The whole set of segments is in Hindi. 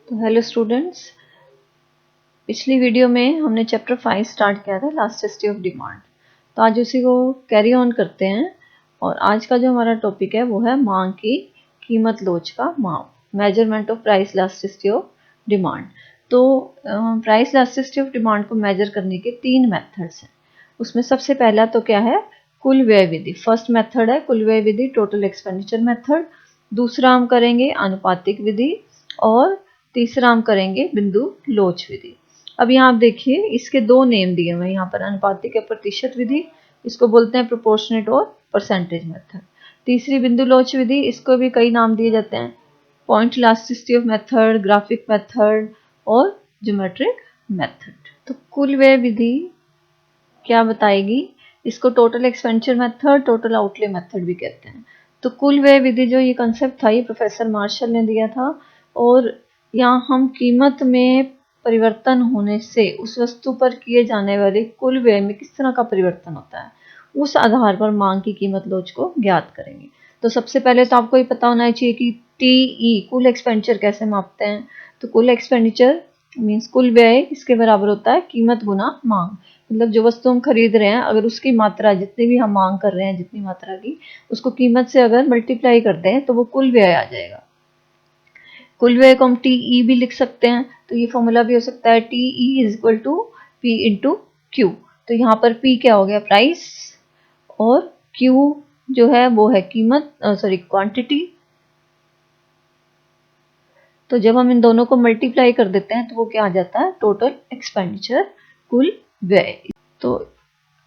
तो हेलो स्टूडेंट्स, पिछली वीडियो में हमने चैप्टर 5 स्टार्ट किया था, इलास्टिसिटी ऑफ डिमांड। तो आज उसी को कैरी ऑन करते हैं और आज का जो हमारा टॉपिक है वो है मांग की कीमत लोच का माप, measurement of price elasticity of demand. तो प्राइस इलास्टिसिटी ऑफ डिमांड को मेजर करने के 3 मेथड्स हैं। उसमें सबसे पहला तो क्या है, कुल व्यय विधि। फर्स्ट मेथड है कुल व्यय विधि, टोटल एक्सपेंडिचर मेथड। दूसरा हम करेंगे आनुपातिक विधि और तीसरा हम करेंगे बिंदु लोच विधि। अब यहाँ आप देखिए, इसके 2 नेम दिए हुए हैं यहाँ पर, अनुपातिक या प्रतिशत विधि, इसको बोलते हैं प्रोपोर्शनेट और परसेंटेज मेथड। तीसरी बिंदु लोच विधि, इसको भी कई नाम दिए जाते हैं, point elasticity of method, graphic method और ज्योमेट्रिक मेथड। तो कुल व्यय विधि क्या बताएगी, इसको total expenditure method, total outlay method भी कहते हैं। तो कुल व्यय विधि जो ये कंसेप्ट था, ये प्रोफेसर मार्शल ने दिया था और यहाँ हम कीमत में परिवर्तन होने से उस वस्तु पर किए जाने वाले कुल व्यय में किस तरह का परिवर्तन होता है, उस आधार पर मांग की कीमत लोच को ज्ञात करेंगे। तो सबसे पहले तो आपको ये पता होना चाहिए कि टीई कुल एक्सपेंडिचर कैसे मापते हैं। तो कुल एक्सपेंडिचर मीन्स कुल व्यय किसके बराबर होता है, कीमत गुना मांग। मतलब जो वस्तु हम खरीद रहे हैं, अगर उसकी मात्रा जितनी भी हम मांग कर रहे हैं, जितनी मात्रा की, उसको कीमत से अगर मल्टीप्लाई करते हैं तो वो कुल व्यय आ जाएगा। कुल व्यय को हम टीई भी लिख सकते हैं, तो ये फॉर्मूला भी हो सकता है T E is equal to P into Q. तो यहाँ पर पी क्या हो गया, प्राइस, और क्यू जो है वो है कीमत, क्वांटिटी। तो जब हम इन दोनों को मल्टीप्लाई कर देते हैं तो वो क्या आ जाता है, टोटल एक्सपेंडिचर, कुल व्यय। तो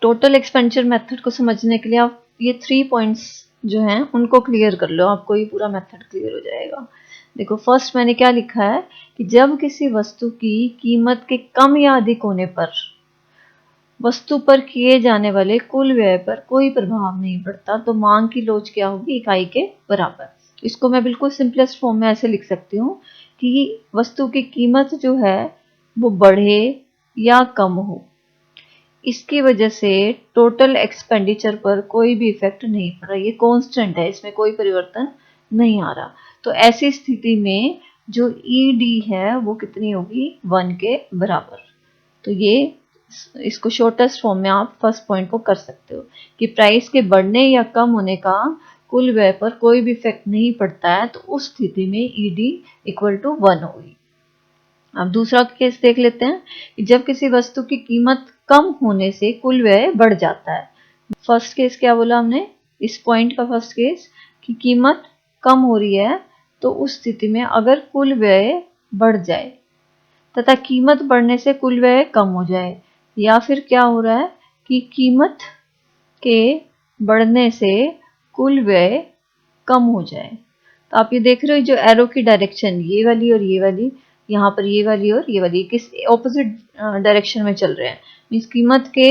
टोटल एक्सपेंडिचर मेथड को समझने के लिए आप ये 3 पॉइंट्स जो हैं उनको क्लियर कर लो, आपको ये पूरा मेथड क्लियर हो जाएगा। देखो, फर्स्ट मैंने क्या लिखा है कि जब किसी वस्तु की कीमत के कम या अधिक होने पर वस्तु पर किए जाने वाले कुल व्यय पर कोई प्रभाव नहीं पड़ता, तो मांग की लोच क्या होगी, इकाई के बराबर। इसको मैं बिल्कुल सिंपलेस्ट फॉर्म में ऐसे लिख सकती हूँ कि वस्तु की कीमत जो है वो बढ़े या कम हो, इसकी वजह से टोटल एक्सपेंडिचर पर कोई भी इफेक्ट नहीं पड़ रहा, ये कांस्टेंट है, इसमें कोई परिवर्तन नहीं आ रहा। तो ऐसी स्थिति में जो ईडी है वो कितनी होगी, 1 के बराबर। तो ये इसको शॉर्टेस्ट फॉर्म में आप फर्स्ट पॉइंट को कर सकते हो कि प्राइस के बढ़ने या कम होने का कुल व्यय पर कोई भी इफेक्ट नहीं पड़ता है, तो उस स्थिति में ईडी इक्वल टू 1 होगी। अब दूसरा केस देख लेते हैं कि जब किसी वस्तु की कीमत कम होने से कुल व्यय बढ़ जाता है। फर्स्ट केस क्या बोला हमने, इस पॉइंट का फर्स्ट केस कि कीमत कम हो रही है, तो उस स्थिति में अगर कुल व्यय बढ़ जाए तथा कीमत बढ़ने से कुल व्यय कम हो जाए, या फिर क्या हो रहा है कि कीमत के बढ़ने से कुल व्यय कम हो जाए। तो आप ये देख रहे हो, जो एरो की डायरेक्शन ये वाली और ये वाली, यहाँ पर ये वाली और ये वाली किस ऑपोजिट डायरेक्शन में चल रहे हैं। मीन्स कीमत के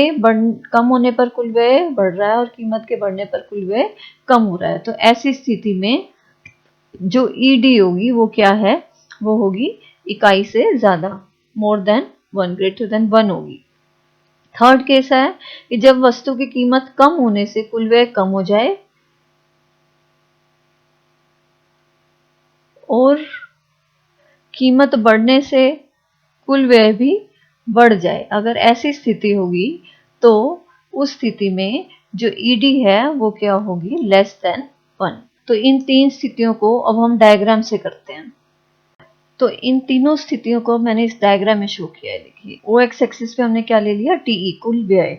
कम होने पर कुल व्यय बढ़ रहा है और कीमत के बढ़ने पर कुल व्यय कम हो रहा है। तो ऐसी स्थिति में जो ईडी होगी वो क्या है, वो होगी इकाई से ज्यादा, मोर देन 1, ग्रेटर देन 1 होगी। थर्ड केस है कि जब वस्तु की कीमत कम होने से कुल व्यय कम हो जाए और कीमत बढ़ने से कुल व्यय भी बढ़ जाए। अगर ऐसी स्थिति होगी तो उस स्थिति में जो ईडी है वो क्या होगी, लेस देन 1। तो इन 3 स्थितियों को अब हम डायग्राम से करते हैं। तो इन तीनों स्थितियों को मैंने इस डायग्राम में शो किया है। देखिए, ओ एक्स एक्सिस पे हमने क्या ले लिया, टीई कुल व्यय,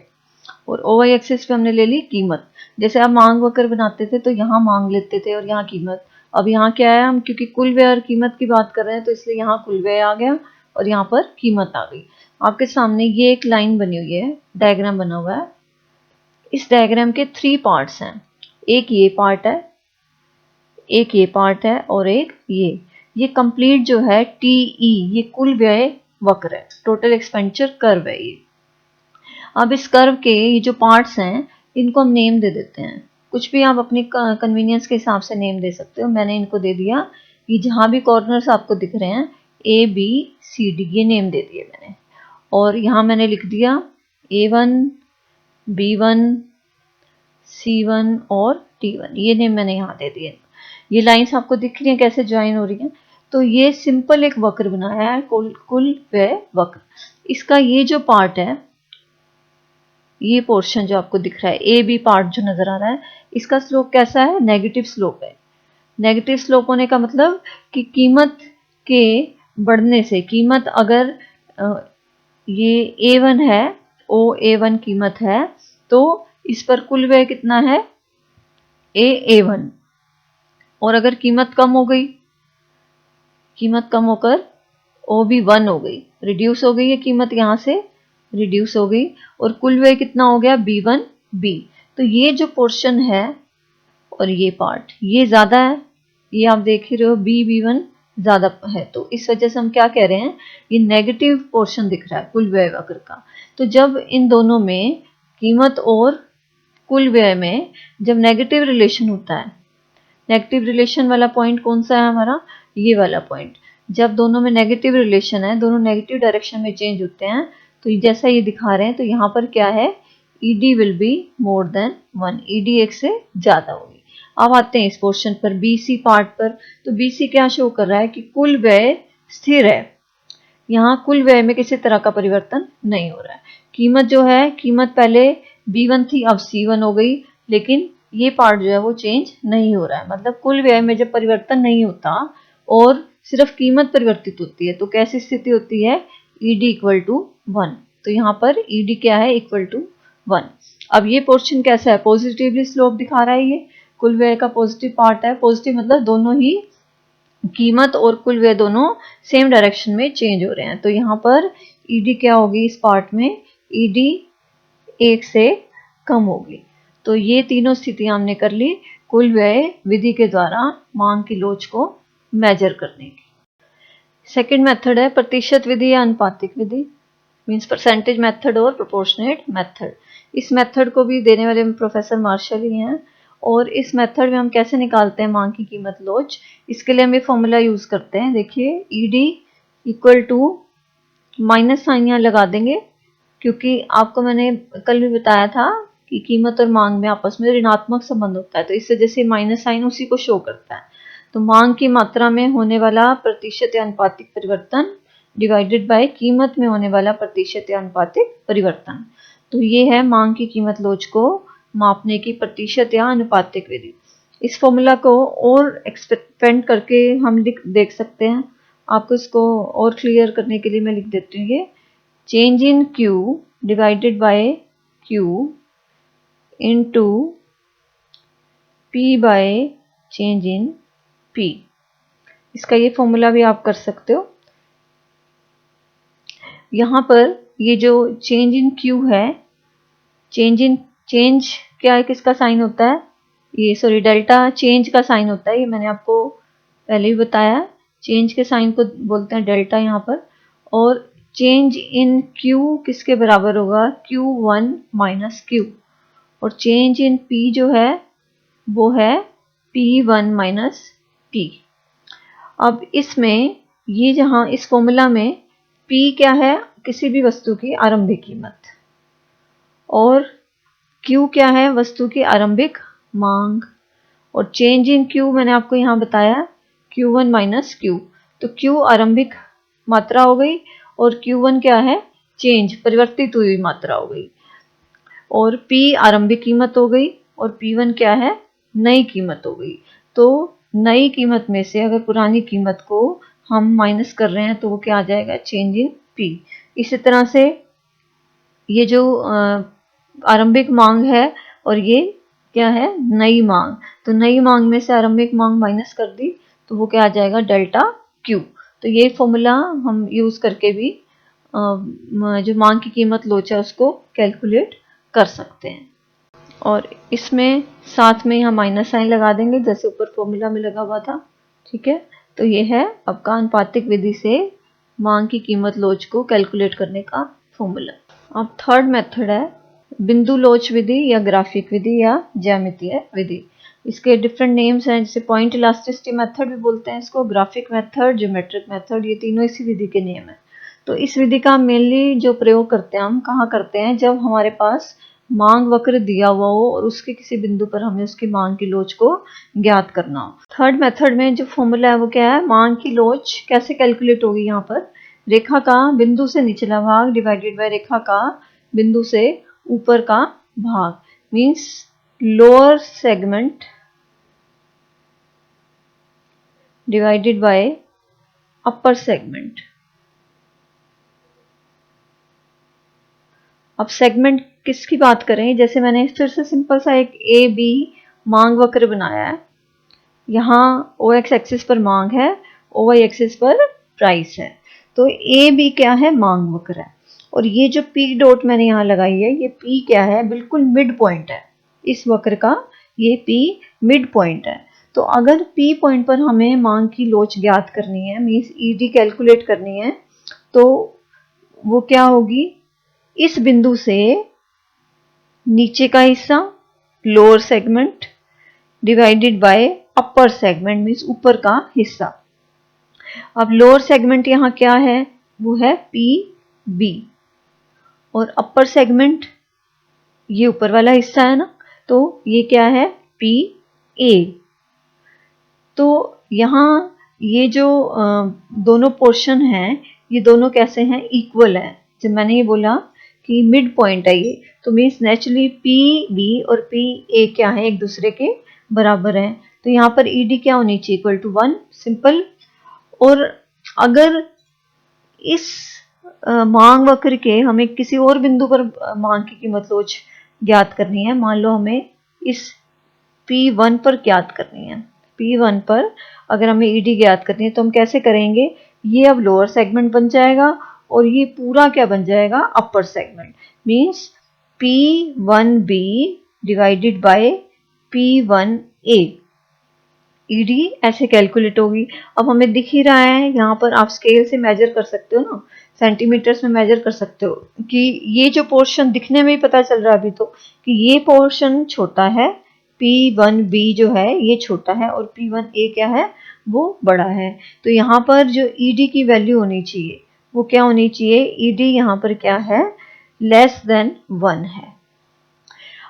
और ओ वाई एक्सिस पे हमने ले ली कीमत। जैसे आप मांग वक्र बनाते थे तो यहाँ मांग लेते थे और यहाँ कीमत। अब यहाँ क्या है, हम क्योंकि कुल व्यय और कीमत की बात कर रहे हैं तो इसलिए यहाँ कुल व्यय आ गया और यहाँ पर कीमत आ गई। आपके सामने ये एक लाइन बनी हुई है, डायग्राम बना हुआ है। इस डायग्राम के 3 पार्ट्स हैं, एक ये पार्ट है, एक ये पार्ट है और एक ये कंप्लीट जो है टीई, ये कुल व्यय वक्र है, टोटल एक्सपेंडिचर कर्व है ये। अब इस कर्व के ये जो पार्ट्स हैं इनको हम नेम दे देते हैं, कुछ भी आप अपनी कन्वीनियंस के हिसाब से नेम दे सकते हो। मैंने इनको दे दिया कि जहां भी कॉर्नर्स आपको दिख रहे हैं ए बी सी डी, ये नेम दे दिए मैंने। और यहाँ मैंने लिख दिया A1, B1, C1 और T1, ये नेम मैंने यहाँ दे दिए। ये लाइंस आपको दिख रही हैं कैसे ज्वाइन हो रही हैं। तो ये सिंपल एक वक्र बनाया है, कुल व्यय वक्र। इसका ये जो पार्ट है, ये पोर्शन जो आपको दिख रहा है, ए बी पार्ट जो नजर आ रहा है, इसका स्लोप कैसा है? नेगेटिव स्लोप है। नेगेटिव स्लोप होने का मतलब कि कीमत के बढ़ने से, कीमत अगर ये A1 है, A1 कीमत है, तो इस पर कुल व्यय कितना है? A1। और अगर कीमत कम हो गई, कीमत कम होकर OB1 हो गई, रिड्यूस हो गई है कीमत, यहां से रिड्यूस हो गई, और कुल व्यय कितना हो गया? B1B। तो ये जो पोर्शन है और ये पार्ट, ये ज्यादा है, ये आप देख ही रहे हो, B1 ज्यादा है, तो इस वजह से हम क्या कह रहे हैं? ये नेगेटिव पोर्शन दिख रहा है कुल व्यय वक्र का। तो जब इन दोनों में, कीमत और कुल व्यय में जब नेगेटिव रिलेशन होता है, नेगेटिव रिलेशन वाला पॉइंट कौन सा है हमारा? ये वाला पॉइंट। जब दोनों में नेगेटिव रिलेशन है, दोनों नेगेटिव डायरेक्शन में चेंज होते हैं, तो जैसा ये दिखा रहे हैं, तो यहाँ पर क्या है? ED will be more than 1, ED एक से ज्यादा होगी। अब आते हैं इस पोर्शन पर, BC पार्ट पर। तो BC क्या शो कर रहा है? कि कुल व्यय स्थिर है, यहाँ कुल व्यय में किसी तरह का परिवर्तन नहीं हो रहा है। कीमत जो है, कीमत पहले B1 थी, अब C1 हो गई, लेकिन ये पार्ट जो है वो चेंज नहीं हो रहा है। मतलब कुल व्यय में जब परिवर्तन नहीं होता और सिर्फ कीमत परिवर्तित होती है, तो कैसी स्थिति होती है? ED equal to 1। तो यहाँ पर ED क्या है? Equal to 1। अब ये पोर्शन कैसा है? पॉजिटिवली स्लोप दिखा रहा है, ये कुल व्यय का पॉजिटिव पार्ट है। पॉजिटिव मतलब दोनों ही, कीमत और कुल व्यय दोनों सेम डायरेक्शन में चेंज हो रहे हैं। तो यहाँ पर ED क्या होगी? इस पार्ट में ED 1 से कम होगी। तो ये तीनों स्थितियां हमने कर ली कुल व्यय विधि के द्वारा मांग की लोच को मेजर करने की। सेकंड मेथड है प्रतिशत विधि या अनुपातिक विधि, मींस परसेंटेज मेथड और प्रोपोर्शनेट मेथड। इस मेथड को भी देने वाले प्रोफेसर मार्शल ही हैं। और इस मेथड में हम कैसे निकालते हैं मांग की कीमत लोच? इसके लिए हम ये फॉर्मूला यूज करते हैं। देखिए, ED equal to, minus sign यहाँ लगा देंगे, क्योंकि आपको मैंने कल भी बताया था कि कीमत और मांग में आपस में ऋणात्मक संबंध होता है, तो इस वजह से माइनस साइन उसी को शो करता है। तो मांग की मात्रा में होने वाला प्रतिशत या अनुपातिक परिवर्तन डिवाइडेड बाय कीमत में होने वाला प्रतिशत या अनुपातिक परिवर्तन। तो ये है मांग की कीमत लोच को मापने की प्रतिशत या अनुपातिक विधि। इस फॉर्मूला को और एक्सपेंड करके हम देख सकते हैं। आपको इसको और क्लियर करने के लिए मैं लिख देती हूँ, ये change in Q divided by Q into P by change in P। इसका ये फॉर्मूला भी आप कर सकते हो। यहाँ पर ये जो चेंज इन Q है, चेंज क्या है, किसका साइन होता है? ये सॉरी, डेल्टा चेंज का साइन होता है, ये मैंने आपको पहले ही बताया। चेंज के साइन को बोलते हैं डेल्टा यहाँ पर। और चेंज इन Q किसके बराबर होगा? Q1 minus Q। और चेंज इन P जो है वो है P1 माइनस P। अब इसमें ये जहां इस फॉर्मूला में P क्या है? किसी भी वस्तु की आरंभिक कीमत, और Q क्या है? वस्तु की आरंभिक मांग। और चेंज इन Q मैंने आपको यहाँ बताया, Q1 माइनस Q। तो Q आरंभिक मात्रा हो गई, और Q1 क्या है? चेंज, परिवर्तित हुई मात्रा हो गई। और P आरंभिक कीमत हो गई, और P1 क्या है? नई कीमत हो गई। तो नई कीमत में से अगर पुरानी कीमत को हम माइनस कर रहे हैं, तो वो क्या आ जाएगा? Change in P। इसी तरह से ये जो आरंभिक मांग है, और ये क्या है? नई मांग। तो नई मांग में से आरंभिक मांग माइनस कर दी, तो वो क्या आ जाएगा? Delta Q। तो ये फॉर्मूला हम यूज करके भी जो मांग की कीमत लोच है उसको कैलकुलेट कर सकते हैं। और इसमें साथ में यहाँ माइनस साइन लगा देंगे, जैसे ऊपर फॉर्मूला में लगा हुआ था। ठीक है, तो ये है आपका अनुपातिक विधि से मांग की कीमत लोच को कैलकुलेट करने का फॉर्मूला। अब थर्ड मेथड है बिंदु लोच विधि या ग्राफिक विधि या ज्यामितीय विधि। इसके डिफरेंट नेम्स हैं, जैसे पॉइंट इलास्टिसिटी मेथड भी बोलते हैं इसको, ग्राफिक मेथड, ज्योमेट्रिक मेथड, ये तीनों इसी विधि के नेम है। तो इस विधि का मेनली जो प्रयोग करते हैं हम कहाँ करते हैं? जब हमारे पास मांग वक्र दिया हुआ हो और उसके किसी बिंदु पर हमें उसकी मांग की लोच को ज्ञात करना हो। थर्ड मेथड में जो फॉर्मूला है वो क्या है, मांग की लोच कैसे कैलकुलेट होगी, यहाँ पर रेखा का बिंदु से निचला भाग डिवाइडेड बाय रेखा का बिंदु से ऊपर का भाग, means lower segment divided by upper segment. अब सेगमेंट किसकी बात करें, जैसे मैंने फिर से सिंपल सा एक ए बी मांग वक्र बनाया है। यहाँ ओ एक्स एक्सिस पर मांग है, ओ वाई एक्सिस पर प्राइस है। तो ए बी क्या है, मांग वक्र है। और ये जो पी डॉट मैंने यहाँ लगाई है, ये पी क्या है, बिल्कुल मिड पॉइंट है इस वक्र का, ये पी मिड पॉइंट है। तो अगर पी पॉइंट पर हमें मांग की लोच ज्ञात करनी है, मीन्स ईडी कैलकुलेट करनी है, तो वो क्या होगी, इस बिंदु से नीचे का हिस्सा lower segment divided by upper segment, means ऊपर का हिस्सा। अब लोअर सेगमेंट यहाँ क्या है, वो है पी बी, और अपर सेगमेंट ये ऊपर वाला हिस्सा है ना, तो ये क्या है, पी ए। तो यहाँ ये जो दोनों पोर्शन हैं, ये दोनों कैसे हैं, इक्वल है। जब मैंने ये बोला कि मिड पॉइंट है ये, तो मीन्स नेचुरली पी बी और पी ए क्या है, एक दूसरे के बराबर है। तो यहाँ पर ई डी क्या होनी चाहिए, इक्वल टू 1, सिंपल। और अगर इस मांग वक्र के हमें किसी और बिंदु पर मांग की कीमत लोच ज्ञात करनी है, मान लो हमें इस P1 पर ज्ञात करनी है, P1 पर अगर हमें ईडी ज्ञात करनी है तो हम कैसे करेंगे, ये अब लोअर सेगमेंट बन जाएगा और ये पूरा क्या बन जाएगा, upper segment, means P1B divided by P1A। ED ऐसे कैलकुलेट होगी। अब हमें दिख ही रहा है यहाँ पर, आप स्केल से मेजर कर सकते हो ना, सेंटीमीटर्स में मेजर कर सकते हो कि ये जो पोर्शन दिखने में ही पता चल रहा है अभी तो कि ये पोर्शन छोटा है, P1B जो है ये छोटा है और P1A क्या है, वो बड़ा है। तो यहाँ पर जो ईडी की वैल्यू होनी चाहिए वो क्या होनी चाहिए, ईडी यहाँ पर क्या है, लेस देन 1 है।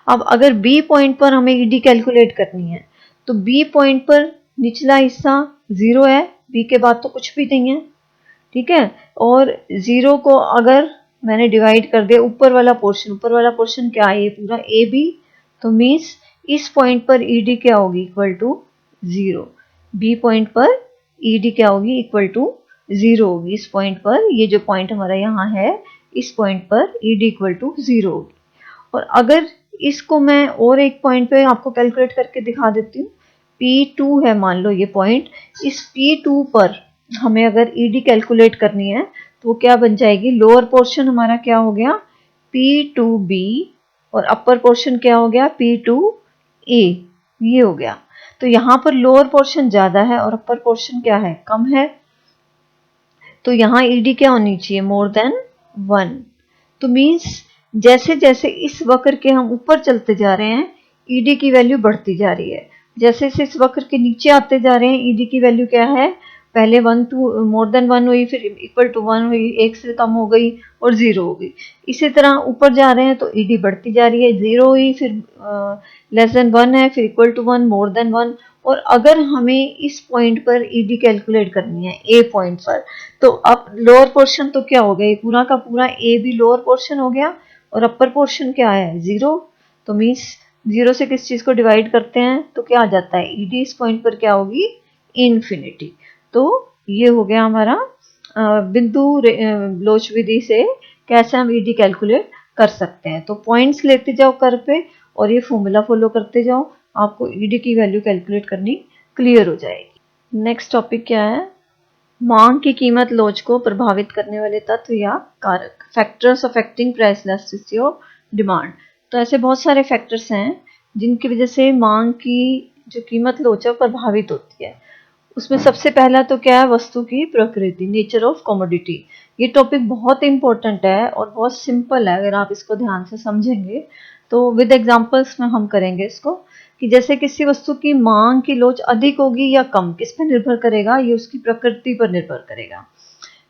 अब अगर बी पॉइंट पर हमें ईडी कैलकुलेट करनी है, तो बी पॉइंट पर निचला हिस्सा 0 है, बी के बाद तो कुछ भी नहीं है, ठीक है। और 0 को अगर मैंने डिवाइड कर दिया ऊपर वाला पोर्शन क्या है, ये पूरा ए बी, तो मीन्स इस पॉइंट पर ईडी क्या होगी, इक्वल टू 0। बी पॉइंट पर ईडी क्या होगी, इक्वल टू 0 होगी। इस पॉइंट पर, ये जो पॉइंट हमारा यहाँ है, इस पॉइंट पर ईडी इक्वल टू 0 होगी। और अगर इसको मैं और एक पॉइंट पे आपको कैलकुलेट करके दिखा देती हूँ, P2 है मान लो ये पॉइंट, इस P2 पर हमें अगर ईडी कैलकुलेट करनी है तो वो क्या बन जाएगी, लोअर पोर्शन हमारा क्या हो गया, P2B, और अपर पोर्शन क्या हो गया, P2A, ये हो गया। तो यहाँ पर लोअर पोर्शन ज्यादा है और अपर पोर्शन क्या है, कम है। तो यहाँ ईडी क्या होनी चाहिए, मोर देन 1। तो मीन्स जैसे जैसे इस वक्र के हम ऊपर चलते जा रहे हैं, ईडी की वैल्यू बढ़ती जा रही है। जैसे जैसे इस वक्र के नीचे आते जा रहे हैं, ईडी की वैल्यू क्या है, पहले 1 टू मोर देन 1 हुई, फिर इक्वल टू 1 हुई, 1 से कम हो गई और 0 हो गई। इसी तरह ऊपर जा रहे हैं तो ईडी बढ़ती जा रही है, 0 हुई, फिर लेस देन 1 है, फिर इक्वल टू 1, मोर देन 1। और अगर हमें इस पॉइंट पर ईडी कैलकुलेट करनी है, ए पॉइंट पर, तो अब लोअर पोर्शन तो क्या हो गया, पूरा का पूरा ए भी लोअर पोर्शन हो गया और अपर पोर्शन क्या है, 0। तो मीन्स 0 से किस चीज को डिवाइड करते हैं तो क्या आ जाता है, ईडी इस पॉइंट पर क्या होगी, इन्फिनिटी। तो ये हो गया हमारा बिंदु लोच विधि से कैसे हम ईडी कैलकुलेट कर सकते हैं। तो पॉइंट्स लेते जाओ कर पे और ये फॉर्मूला फॉलो करते जाओ, आपको ईडी की वैल्यू कैलकुलेट करनी क्लियर हो जाएगी। नेक्स्ट टॉपिक क्या है, मांग की कीमत लोच को प्रभावित करने वाले तत्व या कारक, factors affecting price elasticity of demand. तो ऐसे बहुत सारे फैक्टर्स हैं जिनकी वजह से मांग की जो कीमत लोच है प्रभावित होती है। उसमें सबसे पहला तो क्या है, वस्तु की प्रकृति, नेचर ऑफ कमोडिटी। ये टॉपिक बहुत इंपॉर्टेंट है और बहुत सिंपल है, अगर आप इसको ध्यान से समझेंगे तो विद एग्जांपल्स में हम करेंगे इसको, कि जैसे किसी वस्तु की मांग की लोच अधिक होगी या कम, किस पर निर्भर करेगा, ये उसकी प्रकृति पर निर्भर करेगा।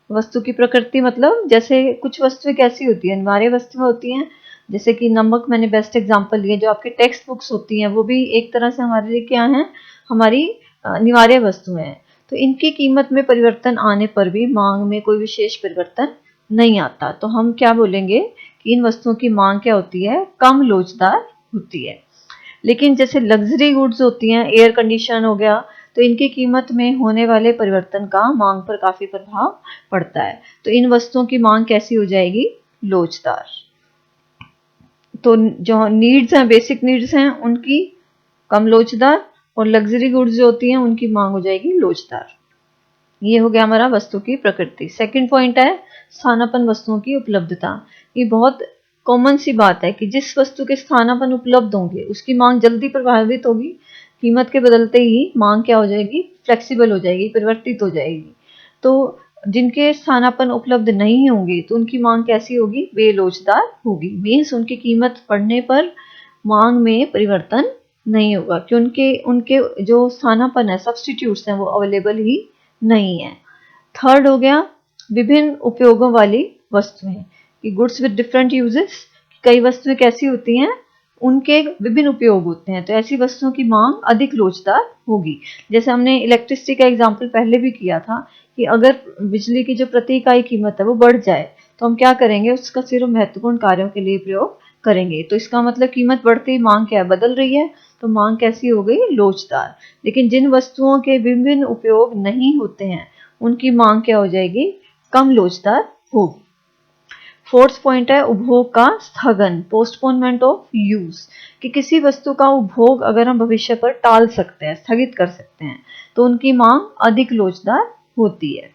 वस्तु की प्रकृति मतलब जैसे कुछ वस्तुएं कैसी होती हैं, अनिवार्य वस्तुएं होती हैं जैसे कि नमक मैंने बेस्ट एग्जांपल लिए, जो आपकी टेक्स्ट बुक्स होती हैं वो भी एक तरह से हमारे लिए क्या है, हमारी अनिवार्य वस्तुएं हैं। तो इनकी कीमत में परिवर्तन आने पर भी मांग में कोई विशेष परिवर्तन नहीं आता। तो हम क्या बोलेंगे कि इन वस्तुओं की मांग क्या होती है, कम लोचदार होती है। लेकिन जैसे लग्जरी गुड्स होती हैं, एयर कंडीशन हो गया, तो इनकी कीमत में होने वाले परिवर्तन का मांग पर काफी प्रभाव पड़ता है। तो इन वस्तुओं की मांग कैसी हो जाएगी, लोचदार। तो जो नीड्स हैं, बेसिक नीड्स हैं, उनकी कम लोचदार, और लग्जरी गुड्स जो होती हैं उनकी मांग हो जाएगी लोचदार। ये हो गया हमारा वस्तु की प्रकृति। सेकंड पॉइंट है स्थानापन्न वस्तुओं की उपलब्धता। ये बहुत कॉमन सी बात है कि जिस वस्तु के स्थानापन्न उपलब्ध होंगे उसकी मांग जल्दी प्रभावित होगी। कीमत के बदलते ही मांग क्या हो जाएगी, फ्लेक्सिबल हो जाएगी, परिवर्तित हो जाएगी। तो जिनके स्थानापन्न उपलब्ध नहीं होंगे तो उनकी मांग कैसी होगी, बेलोचदार होगी। मीन्स उनकी कीमत बढ़ने पर मांग में परिवर्तन नहीं होगा, क्योंकि उनके जो स्थानापन्न है, सब्स्टिट्यूट्स हैं, वो अवेलेबल ही नहीं है। थर्ड हो गया विभिन्न उपयोगों वाली वस्तुएं, कि गुड्स विद डिफरेंट यूजेस। कई वस्तुएं कैसी होती हैं, उनके विभिन्न उपयोग होते हैं, तो ऐसी वस्तुओं की मांग अधिक लोचदार होगी। जैसे हमने इलेक्ट्रिसिटी का एग्जांपल पहले भी किया था कि अगर बिजली की जो प्रति इकाई कीमत है वो बढ़ जाए तो हम क्या करेंगे, उसका सिर्फ महत्वपूर्ण कार्यों के लिए प्रयोग करेंगे। तो इसका मतलब कीमत बढ़ते ही मांग क्या है, बदल रही है, तो मांग कैसी हो गई, लोचदार। लेकिन जिन वस्तुओं के विभिन्न उपयोग नहीं होते हैं उनकी मांग क्या हो जाएगी, कम लोचदार होगी। फोर्थ पॉइंट है उपभोग का स्थगन, पोस्टपोनमेंट ऑफ यूज, कि किसी वस्तु का उपभोग अगर हम भविष्य पर टाल सकते हैं, स्थगित कर सकते हैं, तो उनकी मांग अधिक लोचदार होती है।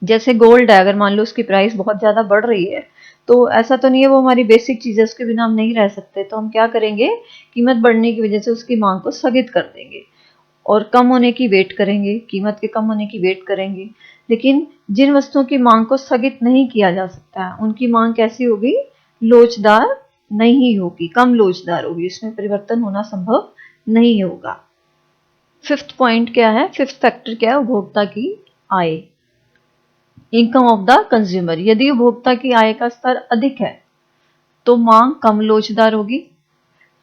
जैसे गोल्ड है, अगर मान लो उसकी प्राइस बहुत ज्यादा बढ़ रही है, तो ऐसा तो नहीं है वो हमारी बेसिक चीज है, उसके बिना हम नहीं रह सकते, तो हम क्या करेंगे, कीमत बढ़ने की वजह से उसकी मांग को स्थगित कर देंगे और कम होने की वेट करेंगे, कीमत के कम होने की वेट करेंगे। लेकिन जिन वस्तुओं की मांग को स्थगित नहीं किया जा सकता है उनकी मांग कैसी होगी, लोचदार नहीं होगी, कम लोचदार होगी, इसमें परिवर्तन होना संभव नहीं होगा। फिफ्थ पॉइंट क्या है, फिफ्थ फैक्टर क्या है, उपभोक्ता की आय, इनकम ऑफ द कंज्यूमर। यदि उपभोक्ता की आय का स्तर अधिक है तो मांग कम लोचदार होगी।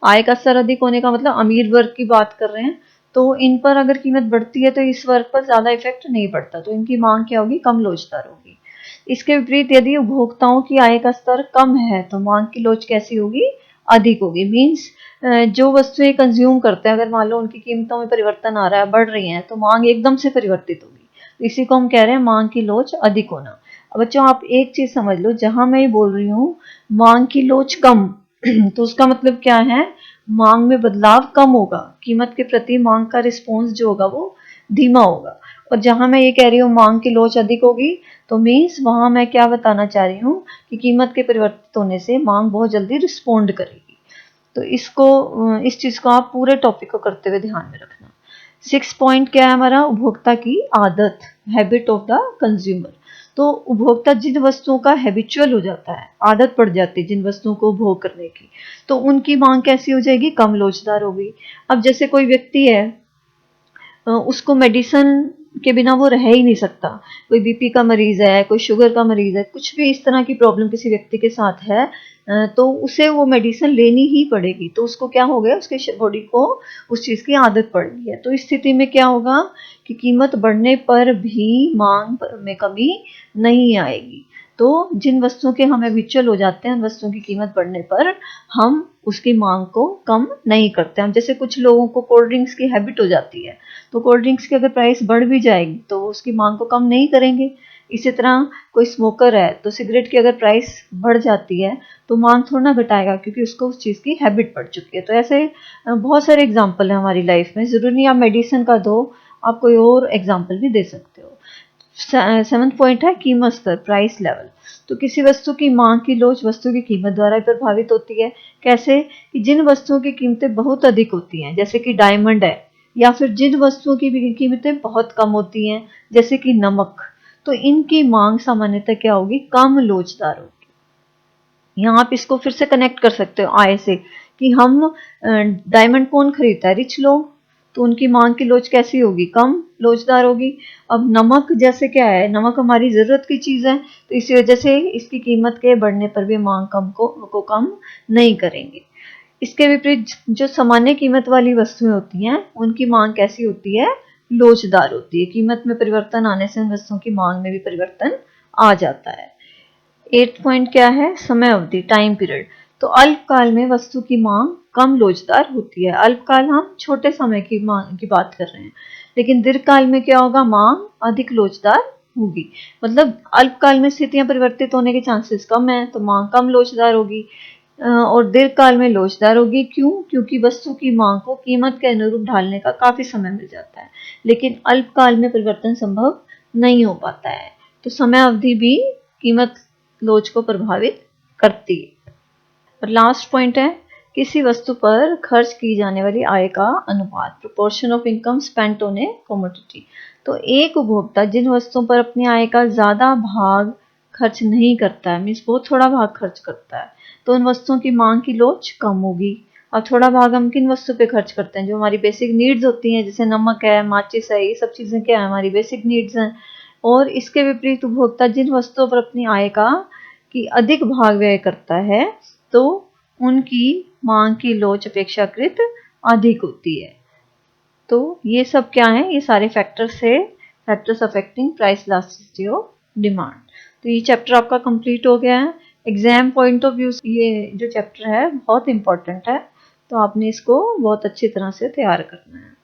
आय का स्तर अधिक होने का मतलब अमीर वर्ग की बात कर रहे हैं, तो इन पर अगर कीमत बढ़ती है तो इस वर्ग पर ज्यादा इफेक्ट नहीं पड़ता, तो इनकी मांग क्या होगी, कम लोचदार होगी। इसके विपरीत यदि उपभोक्ताओं की आय का स्तर कम है तो मांग की लोच कैसी होगी, अधिक होगी। मीन्स जो वस्तुएं कंज्यूम करते हैं, अगर मान लो उनकी कीमतों में परिवर्तन आ रहा है, बढ़ रही हैं, तो मांग एकदम से परिवर्तित होगी। इसी को हम कह रहे हैं मांग की लोच अधिक होना। अब बच्चों आप एक चीज समझ लो, जहां मैं ये बोल रही हूँ मांग की लोच कम तो उसका मतलब क्या है, मांग में बदलाव कम होगा, कीमत के प्रति मांग का रिस्पॉन्स जो होगा वो धीमा होगा। और जहां मैं ये कह रही हूँ मांग की लोच अधिक होगी, तो मीन्स वहां मैं क्या बताना चाह रही हूँ कि कीमत के परिवर्तित होने से मांग बहुत जल्दी रिस्पॉन्ड करेगी। तो इस चीज को आप पूरे टॉपिक को करते हुए ध्यान में रखना। 6 पॉइंट क्या है हमारा, उपभोक्ता की आदत, हैबिट ऑफ द कंज्यूमर। तो उपभोक्ता जिन वस्तुओं का हैबिचुअल हो जाता है, आदत पड़ जाती है जिन वस्तुओं को उपभोग करने की, तो उनकी मांग कैसी हो जाएगी, कम लोचदार होगी। अब जैसे कोई व्यक्ति है, उसको मेडिसिन के बिना वो रह ही नहीं सकता, कोई बीपी का मरीज है, कोई शुगर का मरीज है, कुछ भी इस तरह की प्रॉब्लम किसी व्यक्ति के साथ है, तो उसे वो मेडिसिन लेनी ही पड़ेगी। तो उसको क्या हो गया, उसके बॉडी को उस चीज की आदत पड़ गई है। तो इस स्थिति में क्या होगा कि कीमत बढ़ने पर भी मांग में कमी नहीं आएगी। तो जिन वस्तुओं के हम हैबिचुअल हो जाते हैं, उन वस्तुओं की कीमत बढ़ने पर हम उसकी मांग को कम नहीं करते। हम जैसे कुछ लोगों को कोल्ड ड्रिंक्स की हैबिट हो जाती है, तो कोल्ड ड्रिंक्स की अगर प्राइस बढ़ भी जाएगी तो उसकी मांग को कम नहीं करेंगे। इसी तरह कोई स्मोकर है तो सिगरेट की अगर प्राइस बढ़ जाती है तो मांग थोड़ा ना घटाएगा, क्योंकि उसको उस चीज़ की हैबिट पड़ चुकी है। तो ऐसे बहुत सारे एग्जाम्पल है हमारी लाइफ में, जरूरी नहीं आप मेडिसिन का दो, आप कोई और एग्जाम्पल भी दे सकते हो। 7th पॉइंट है कीमत स्तर, प्राइस लेवल। तो किसी वस्तु की मांग की लोच वस्तु की कीमत द्वारा प्रभावित होती है। कैसे, कि जिन वस्तुओं की कीमतें बहुत अधिक होती हैं, जैसे कि डायमंड है, या फिर जिन वस्तुओं की कीमतें बहुत कम होती हैं, जैसे कि नमक, तो इनकी मांग सामान्यतः क्या होगी, कम लोचदार होगी। यहाँ आप इसको फिर से कनेक्ट कर सकते हो आय से, कि हम डायमंड कौन खरीदता है, रिच लोग, तो उनकी मांग की लोच कैसी होगी, कम लोचदार होगी। अब नमक जैसे क्या है, नमक हमारी ज़रूरत की चीज़ है, तो इसी वजह से इसकी कीमत के बढ़ने पर भी मांग को कम नहीं करेंगे। इसके विपरीत जो सामान्य कीमत वाली वस्तुएं होती हैं उनकी मांग कैसी होती है, लोचदार होती है। कीमत में परिवर्तन आने से उन वस्तुओं की मांग में भी परिवर्तन आ जाता है। 8 पॉइंट क्या है, समय अवधि, टाइम पीरियड। तो अल्पकाल में वस्तु की मांग कम लोचदार होती है। अल्पकाल हम छोटे समय की मांग की बात कर रहे हैं, लेकिन दीर्घकाल में क्या होगा, मांग अधिक लोचदार होगी। मतलब अल्पकाल में स्थितियां परिवर्तित होने के चांसेस कम है, तो मांग कम लोचदार होगी। और दीर्घकाल में लोचदार होगी। क्यों? क्योंकि वस्तु की मांग को कीमत के अनुरूप ढालने का काफी समय मिल जाता है, लेकिन अल्पकाल में परिवर्तन संभव नहीं हो पाता है। तो समय अवधि भी कीमत लोच को प्रभावित करती है। और लास्ट पॉइंट है, किसी वस्तु पर खर्च की जाने वाली आय का अनुपात, proportion of income spent on A commodity. तो एक उपभोक्ता जिन वस्तुओं पर अपनी आय का ज्यादा भाग खर्च नहीं करता है, मीन्स बहुत थोड़ा भाग खर्च करता है, तो उन वस्तुओं की मांग की लोच कम होगी। और थोड़ा भाग हम किन वस्तु पे खर्च करते हैं, जो हमारी बेसिक नीड्स होती हैं, जैसे नमक है, माचिस है, ये सब चीजें क्या है, हमारी बेसिक नीड्स हैं। और इसके विपरीत उपभोक्ता जिन वस्तुओं पर अपनी आय का की अधिक भाग व्यय करता है, तो उनकी मांग की लोच अपेक्षाकृत अधिक होती है। तो ये सब क्या है, ये सारे फैक्टर्स है, factors affecting price elasticity of demand. तो ये चैप्टर आपका कंप्लीट हो गया है। एग्जाम पॉइंट ऑफ व्यू ये जो चैप्टर है बहुत इंपॉर्टेंट है, तो आपने इसको बहुत अच्छी तरह से तैयार करना है।